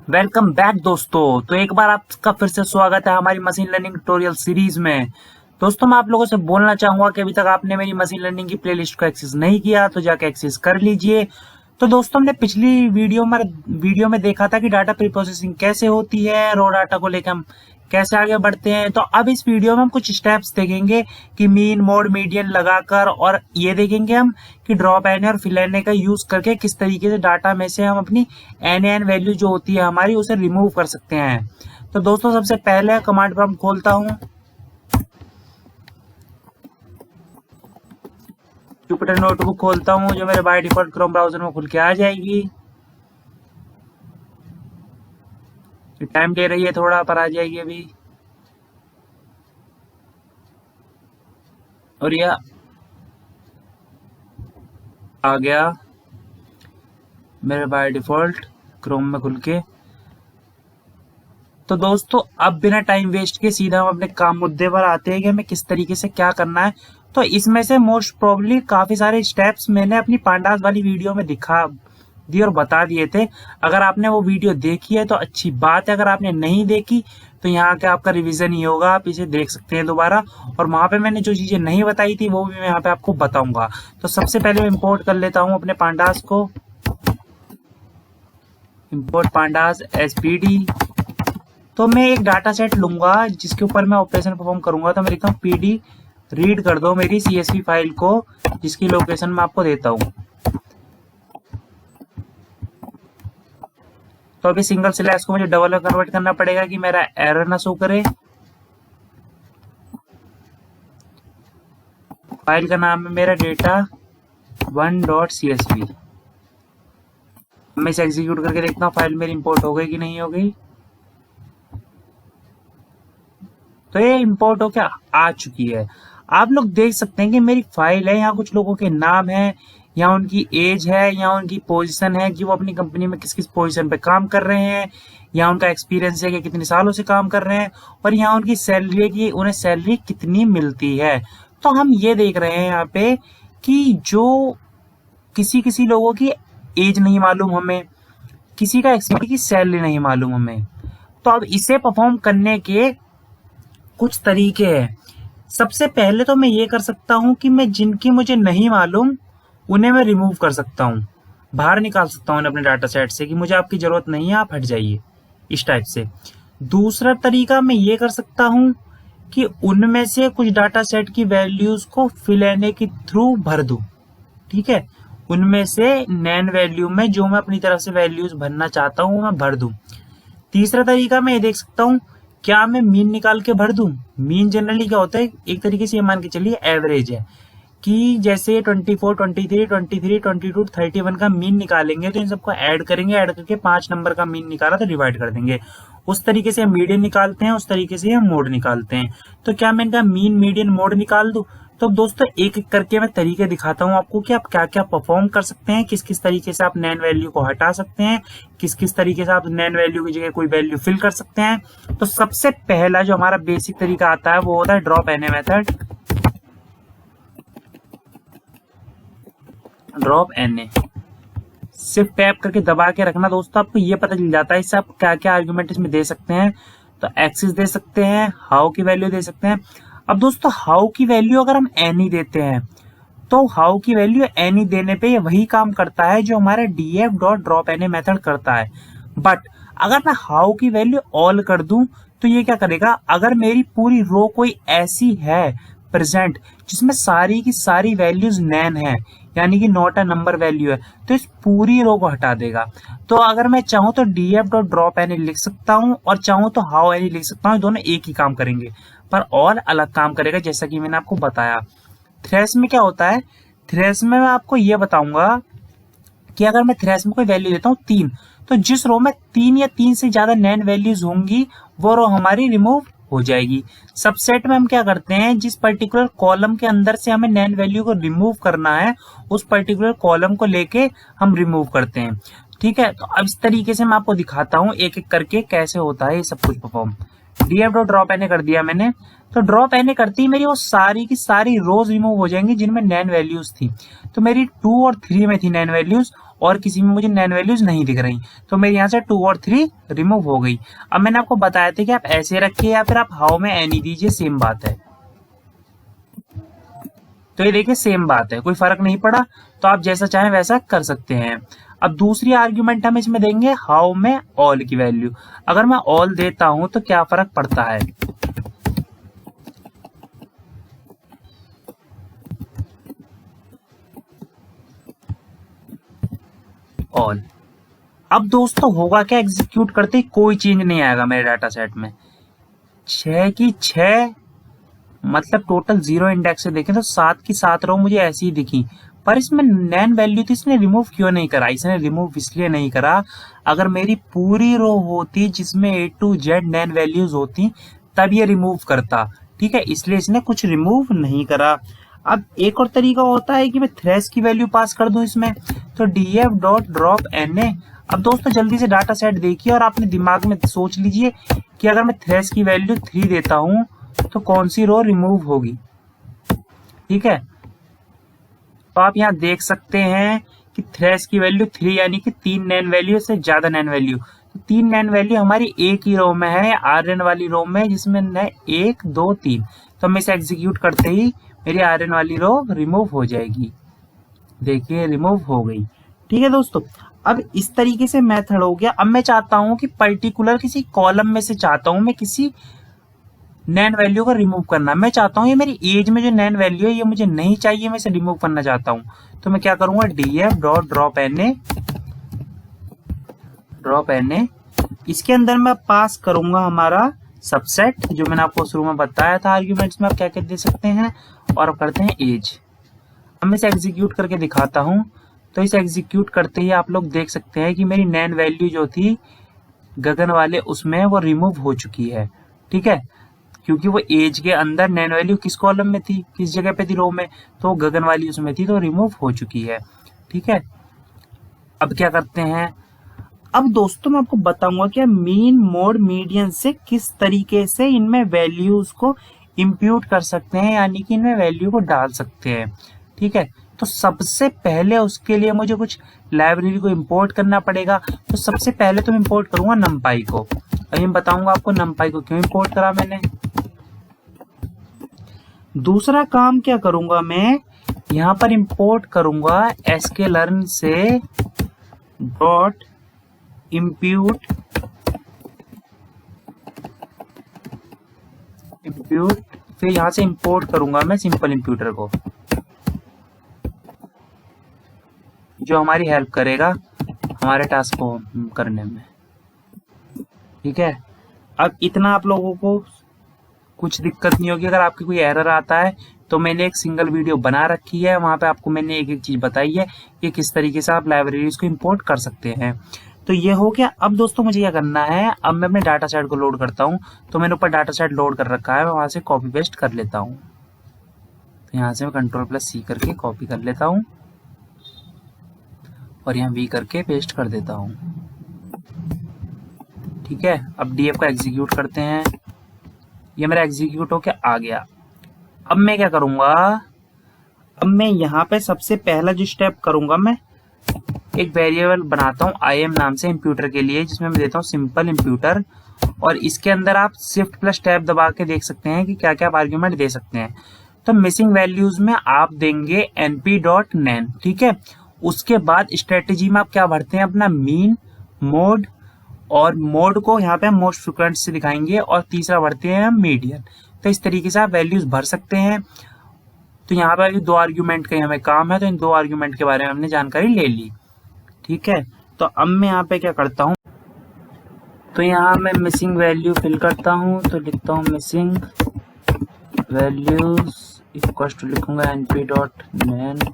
Welcome back दोस्तों। तो एक बार आपका फिर से स्वागत है हमारी मशीन लर्निंग ट्यूटोरियल सीरीज में। दोस्तों मैं आप लोगों से बोलना चाहूंगा कि अभी तक आपने मेरी मशीन लर्निंग की प्लेलिस्ट को एक्सेस नहीं किया तो जाके एक्सेस कर लीजिए। तो दोस्तों हमने पिछली वीडियो में देखा था कि डाटा प्री प्रोसेसिंग कैसे होती है, रो डाटा को लेकर हम कैसे आगे बढ़ते हैं। तो अब इस वीडियो में हम कुछ स्टेप्स देखेंगे कि मीन मोड मीडियन लगाकर, और ये देखेंगे हम कि ड्रॉप एन और फिल एन का यूज करके किस तरीके से डाटा में से हम अपनी एन वैल्यू जो होती है हमारी उसे रिमूव कर सकते हैं। तो दोस्तों सबसे पहले कमांड प्रॉम्प्ट खोलता हूँ, जुपिटर नोटबुक खोलता हूँ जो मेरे बाय डिफॉल्ट क्रोम ब्राउजर में खुल के आ जाएगी। टाइम ले रही है थोड़ा, पर आ जाएगी अभी। और यह आ गया मेरे बाय डिफॉल्ट क्रोम में खुल के। तो दोस्तों अब बिना टाइम वेस्ट के सीधा हम अपने काम मुद्दे पर आते हैं कि हमें किस तरीके से क्या करना है। तो इसमें से मोस्ट प्रोबेबली काफी सारे स्टेप्स मैंने अपनी पांडास वाली वीडियो में दिखा दिए और बता दिए थे। अगर आपने वो वीडियो देखी है तो अच्छी बात है, अगर आपने नहीं देखी तो यहाँ के आपका रिवीजन ही होगा, आप इसे देख सकते हैं दोबारा। और वहां पे मैंने जो चीजें नहीं बताई थी वो भी मैं यहाँ पे आपको बताऊंगा। तो सबसे पहले मैं इम्पोर्ट कर लेता हूँ अपने पांडास को, इम्पोर्ट पांडास एसपीडी। तो मैं एक डाटा सेट लूंगा जिसके ऊपर मैं ऑपरेशन परफॉर्म करूंगा। तो मैं लिखता हूँ पीडी रीड कर दो मेरी सीएसवी फाइल को, जिसकी लोकेशन मैं आपको देता हूँ। तो अभी सिंगल स्लैश को मुझे डबल में कन्वर्ट करना पड़ेगा कि मेरा एरर ना शो करे। फाइल का नाम है मेरा data1.csv। मैं इसे एग्जीक्यूट करके देखता हूँ फाइल मेरी इंपोर्ट हो गई कि नहीं हो गई। तो ये इंपोर्ट होके आ चुकी है। आप लोग देख सकते हैं कि मेरी फाइल है, यहाँ कुछ लोगों के नाम है, यहाँ उनकी एज है, यहाँ उनकी पोजीशन है कि वो अपनी कंपनी में किस किस पोजीशन पे काम कर रहे हैं, यहाँ उनका एक्सपीरियंस है कि कितने सालों से काम कर रहे हैं, और यहाँ उनकी सैलरी है कि उन्हें सैलरी कितनी मिलती है। तो हम ये देख रहे हैं यहाँ पे कि जो किसी किसी लोगों की एज नहीं मालूम हमें, किसी का एक्सपीरियंस की सैलरी नहीं मालूम हमें। तो अब इसे परफॉर्म करने के कुछ तरीके हैं। सबसे पहले तो मैं ये कर सकता हूं कि मैं जिनकी मुझे नहीं मालूम उन्हें मैं रिमूव कर सकता हूं, बाहर निकाल सकता हूं अपने डाटा सेट से कि मुझे आपकी जरूरत नहीं है, आप हट जाइए, इस टाइप से। दूसरा तरीका मैं ये कर सकता हूं कि उनमें से कुछ डाटा सेट की वैल्यूज को फिल एन के थ्रू भर दूं। ठीक है, उनमें से नैन वैल्यू में जो मैं अपनी तरफ से वैल्यूज भरना चाहता हूं मैं भर दूं। तीसरा तरीका मैं ये देख सकता हूं, क्या मैं मीन निकाल के भर दूं। मीन जनरली क्या होता है, एक तरीके से ये मान के चलिए एवरेज है कि जैसे 24, 23, 23, 22, 31 का मीन निकालेंगे तो इन सबको ऐड करेंगे, ऐड करके 5 नंबर का मीन निकाला तो डिवाइड कर देंगे। उस तरीके से हम मीडियन निकालते हैं, उस तरीके से हम मोड निकालते हैं। तो क्या मैं इनका मीन मीडियन मोड निकाल दूं। तो दोस्तों एक एक करके मैं तरीके दिखाता हूं आपको कि आप क्या क्या परफॉर्म कर सकते हैं, किस किस तरीके से आप नैन वैल्यू को हटा सकते हैं, किस किस तरीके से आप नैन वैल्यू की जगह कोई वैल्यू फिल कर सकते हैं। तो सबसे पहला जो हमारा बेसिक तरीका आता है वो होता है drop an method. Drop an सिर्फ टैप करके दबा के रखना दोस्तों, आपको ये पता चल जाता है इससे आप क्या क्या आर्गुमेंट इसमें दे सकते हैं। तो एक्सिस दे सकते हैं, हाउ की वैल्यू दे सकते हैं। अब दोस्तों हाउ की वैल्यू अगर हम एनी देते हैं तो हाउ की वैल्यू एनी देने पे ये वही काम करता है जो हमारा df.drop एन मेथड करता है। बट अगर मैं हाउ की वैल्यू ऑल कर दूं तो ये क्या करेगा, अगर मेरी पूरी रो कोई ऐसी है प्रेजेंट जिसमें सारी की सारी वैल्यूज नैन है, यानी कि नॉट अ नंबर वैल्यू है, तो इस पूरी रो को हटा देगा। तो अगर मैं चाहूं तो df.drop एन लिख सकता हूं और चाहूं तो हाउ एनी लिख सकता हूं, दोनों एक ही काम करेंगे पर ऑल अलग काम करेगा, जैसा कि मैंने आपको बताया। थ्रेश में क्या होता है, थ्रेश में मैं आपको ये बताऊंगा कि अगर मैं थ्रेश में कोई वैल्यू देता हूँ 3, तो जिस रो में 3 या 3 से ज्यादा नैन वैल्यूज होंगी वो रो हमारी रिमूव हो जाएगी। सबसेट में हम क्या करते हैं, जिस पर्टिकुलर कॉलम के अंदर से हमें नैन वैल्यू को रिमूव करना है उस पर्टिकुलर कॉलम को लेके हम रिमूव करते हैं। ठीक है, तो अब इस तरीके से मैं आपको दिखाता हूँ एक एक करके कैसे होता है ये सब कुछ परफॉर्म। df.drop एन कर दिया मैंने, तो ड्रॉप एन करती ही मेरी वो सारी की सारी रोज रिमूव हो जाएंगी जिनमें नैन वैल्यूज थी। तो मेरी 2 और 3 में थी नैन वैल्यूज, और किसी में मुझे नैन वैल्यूज नहीं दिख रही, तो मेरे यहाँ से 2 और 3 रिमूव हो गई। अब मैंने आपको बताया था कि आप ऐसे रखिए या फिर आप हाउ में एनी दीजिए, सेम बात है। तो ये देखिए सेम बात है, कोई फर्क नहीं पड़ा। तो आप जैसा चाहें वैसा कर सकते हैं। अब दूसरी आर्ग्यूमेंट हम इसमें देंगे हाउ में ऑल की वैल्यू। अगर मैं ऑल देता हूं तो क्या फर्क पड़ता है, ऑल। अब दोस्तों होगा क्या, एग्जीक्यूट करते ही कोई चेंज नहीं आएगा मेरे डाटा सेट में। 6 की 6 मतलब टोटल 0 इंडेक्स से देखें तो 7 की 7 रो मुझे ऐसी ही दिखी, पर इसमें नैन वैल्यू थी, इसने रिमूव क्यों नहीं करा? इसने रिमूव इसलिए नहीं करा, अगर मेरी पूरी रो होती जिसमें A to Z NaN values होती तब ये रिमूव करता, ठीक है, इसलिए इसने कुछ रिमूव नहीं करा। अब एक और तरीका होता है कि मैं थ्रेश की वैल्यू पास कर दूं इसमें, तो df डॉट ड्रॉप na। अब दोस्तों जल्दी से डाटा सेट देखिए और अपने दिमाग में सोच लीजिए कि अगर मैं थ्रेश की वैल्यू 3 देता हूं तो कौन सी रो रिमूव होगी, ठीक है। तो आप यहाँ देख सकते हैं कि थ्रेश की वैल्यू 3 यानी कि 3 नैन वैल्यू से ज्यादा नैन वैल्यू, तो 3 नैन वैल्यू हमारी एक ही रो में है, आरएन वाली रो में, जिसमें 1 2 3। तो हम इसे एग्जीक्यूट करते ही मेरी आरएन वाली रो रिमूव हो जाएगी, देखिए रिमूव हो गई, ठीक है दोस्तों। अब इस तरीके से मेथड हो गया। अब मैं चाहता हूं कि पर्टिकुलर किसी कॉलम में से चाहता हूं मैं किसी नैन वैल्यू को रिमूव करना। मैं चाहता हूं ये मेरी एज में जो नैन वैल्यू है ये मुझे नहीं चाहिए, मैं इसे रिमूव करना चाहता हूं। तो मैं क्या करूंगा, df डॉट ड्रॉप na। इसके अंदर मैं पास करूंगा हमारा सबसेट, जो मैंने आपको शुरू में बताया था आर्ग्यूमेंट्स में आप क्या क्या दे सकते हैं, और अब करते हैं एज। अब मैं इसे एग्जीक्यूट करके दिखाता हूं। तो इसे एग्जीक्यूट करते ही आप लोग देख सकते हैं कि मेरी नैन वैल्यू जो थी गगन वाले उसमें वो रिमूव हो चुकी है, ठीक है, क्योंकि वो एज के अंदर नैन वैल्यू किस कॉलम में थी, किस जगह पे थी, रो में, तो गगन वाली उसमें थी, तो रिमूव हो चुकी है, ठीक है। अब क्या करते हैं, अब दोस्तों मैं आपको बताऊंगा कि मीन मोड मीडियन से किस तरीके से इनमें वैल्यूज को इंप्यूट कर सकते हैं, यानी कि इनमें वैल्यू को डाल सकते हैं, ठीक है। तो सबसे पहले उसके लिए मुझे कुछ लाइब्रेरी को इंपोर्ट करना पड़ेगा। तो सबसे पहले तो मैं इंपोर्ट करूंगा numpy को। अभी मैं बताऊंगा आपको numpy को क्यों इंपोर्ट करा मैंने। दूसरा काम क्या करूंगा, मैं यहां पर इंपोर्ट करूंगा sklearn से डॉट इंप्यूट फिर यहां से इंपोर्ट करूंगा मैं सिंपल इंप्यूटर को, जो हमारी हेल्प करेगा हमारे टास्क को करने में, ठीक है। अब इतना आप लोगों को कुछ दिक्कत नहीं होगी। अगर आपकी कोई एरर आता है तो मैंने एक सिंगल वीडियो बना रखी है, वहां पे आपको मैंने एक एक चीज बताई है कि किस तरीके से आप लाइब्रेरीज को इंपोर्ट कर सकते हैं। तो ये हो गया। अब दोस्तों मुझे क्या करना है, अब मैं अपने डाटा सेट को लोड करता हूँ। तो मैंने ऊपर डाटा सेट लोड कर रखा है, मैं वहां से कॉपी पेस्ट कर लेता हूँ। तो यहाँ से मैं Ctrl+C करके कॉपी कर लेता हूँ और यहाँ V करके पेस्ट कर देता हूँ, ठीक है। अब DF को एग्जीक्यूट करते हैं, ये मेरा एग्जीक्यूट होके आ गया। अब मैं क्या करूंगा, अब मैं यहाँ पे सबसे पहला जो स्टेप करूंगा, मैं एक वेरिएबल बनाता हूँ IM नाम से इंप्यूटर के लिए, जिसमें मैं देता हूँ सिंपल इंप्यूटर, और इसके अंदर आप Shift+Tab दबा के देख सकते हैं कि क्या क्या आप आर्ग्यूमेंट दे सकते हैं। तो मिसिंग वैल्यूज में आप देंगे np.nan, ठीक है। उसके बाद स्ट्रेटेजी में आप क्या भरते हैं, अपना मीन, मोड, और मोड को यहाँ पे हम मोस्ट फ्रिक्वेंट से दिखाएंगे, और तीसरा भरते हैं हम मीडियन। तो इस तरीके से आप वैल्यूज भर सकते हैं। तो यहाँ पर 2 आर्ग्यूमेंट का हमें काम है, तो इन 2 आर्ग्यूमेंट के बारे में हमने जानकारी ले ली, ठीक है। तो अब मैं यहाँ पे क्या करता हूँ, तो यहाँ मैं मिसिंग वैल्यू फिल करता हूँ। तो लिखता हूँ मिसिंग वैल्यूज इक्वल टू लिखूंगा np.nan।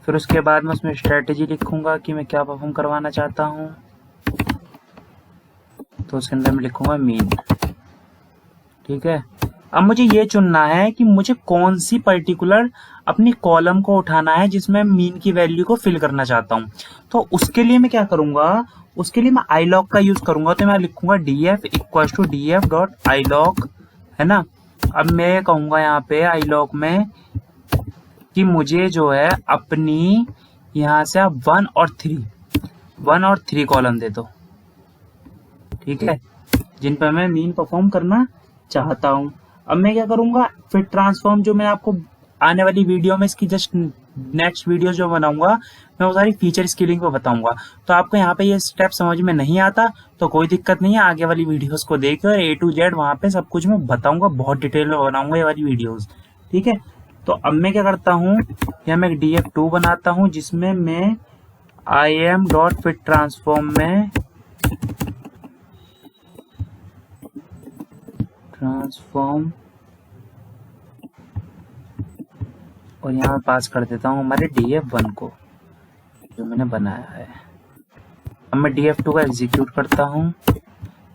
फिर उसके बाद मैं उसमें स्ट्रेटेजी लिखूंगा कि मैं क्या परफॉर्म करवाना चाहता हूँ। तो उसके अंदर मैं लिखूंगा मीन, ठीक है। अब मुझे ये चुनना है कि मुझे कौन सी पर्टिकुलर अपनी कॉलम को उठाना है जिसमें मीन की वैल्यू को फिल करना चाहता हूँ। तो उसके लिए मैं क्या करूंगा, उसके लिए मैं iLog का यूज करूंगा। तो मैं लिखूंगा df equal to df dot iLog, है ना। अब मैं कहूंगा यहाँ पे iLog में कि मुझे जो है अपनी यहाँ से आप 1 और 3 कॉलम दे दो, ठीक है, जिन पर मैं मीन परफॉर्म करना चाहता हूँ। अब मैं क्या करूंगा, फिर ट्रांसफॉर्म जो मैं आपको आने वाली वीडियो में, इसकी जस्ट नेक्स्ट वीडियो जो बनाऊंगा, मैं वो सारी फीचर स्किलिंग पे बताऊंगा। तो आपको यहाँ पे ये स्टेप समझ में नहीं आता तो कोई दिक्कत नहीं है, आगे वाली वीडियोस को देखिए और A to Z वहाँ पे सब कुछ मैं बताऊंगा, बहुत डिटेल में बनाऊंगा ये वाली वीडियोस, ठीक है। तो अब मैं क्या करता हूँ, यहाँ मैं एक df2 बनाता हूँ जिसमें मैं im.fit ट्रांसफॉर्म में ट्रांसफॉर्म और यहाँ पास कर देता हूँ हमारे df1 को जो मैंने बनाया है। अब मैं df2 का एग्जीक्यूट करता हूँ,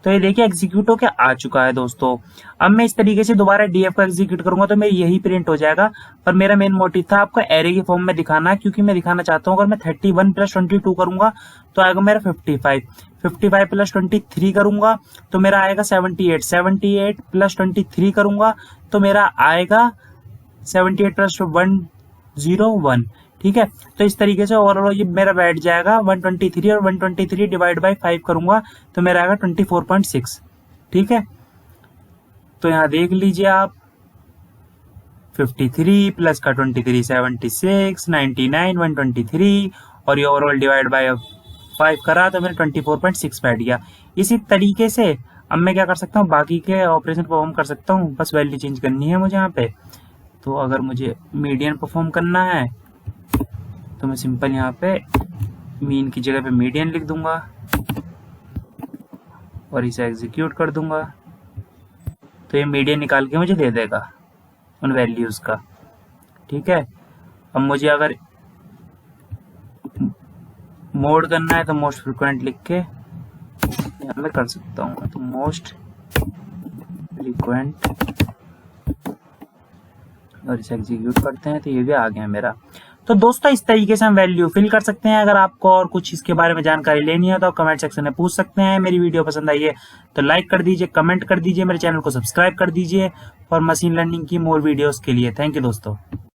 तो ये देखिए एग्जीक्यूट होके आ चुका है दोस्तों। अब मैं इस तरीके से दोबारा df को एग्जीक्यूट करूंगा तो मेरी यही प्रिंट हो जाएगा, पर मेरा मेन मोटिव था आपको एरे के फॉर्म में दिखाना, क्योंकि मैं दिखाना चाहता हूँ अगर मैं 31 + 22 करूंगा तो आएगा मेरा 55 + 23 करूंगा तो मेरा आएगा 78 + 23 करूंगा तो मेरा आएगा 78 + 101, ठीक है। तो इस तरीके से ओवरऑल ये मेरा बैठ जाएगा 123, और 123 डिवाइड बाई 5 करूंगा तो मेरा आएगा 24.6, ठीक है। तो यहाँ देख लीजिए आप 53 प्लस का 23 76 99 123 और ये ओवरऑल डिवाइड बाय 5 करा तो मेरा 24.6 बैठ गया। इसी तरीके से अब मैं क्या कर सकता हूँ, बाकी के ऑपरेशन परफॉर्म कर सकता हूँ, बस वैल्यू चेंज करनी है मुझे यहाँ पे। तो अगर मुझे मीडियन परफॉर्म करना है तो मैं सिंपल यहाँ पे मीन की जगह पे मीडियन लिख दूंगा और इसे एग्जीक्यूट कर दूंगा, तो ये मीडियन निकाल के मुझे दे देगा उन वैल्यूज का, ठीक है। अब मुझे अगर मोड करना है तो मोस्ट फ्रिक्वेंट लिख के यहाँ मैं कर सकता हूँ, तो मोस्ट फ्रिक्वेंट और इसे एग्जीक्यूट करते हैं तो ये भी आ गया मेरा। तो दोस्तों इस तरीके से हम वैल्यू फिल कर सकते हैं। अगर आपको और कुछ इसके बारे में जानकारी लेनी है तो आप कमेंट सेक्शन में पूछ सकते हैं। मेरी वीडियो पसंद आई है तो लाइक कर दीजिए, कमेंट कर दीजिए, मेरे चैनल को सब्सक्राइब कर दीजिए और मशीन लर्निंग की मोर वीडियोस के लिए थैंक यू दोस्तों।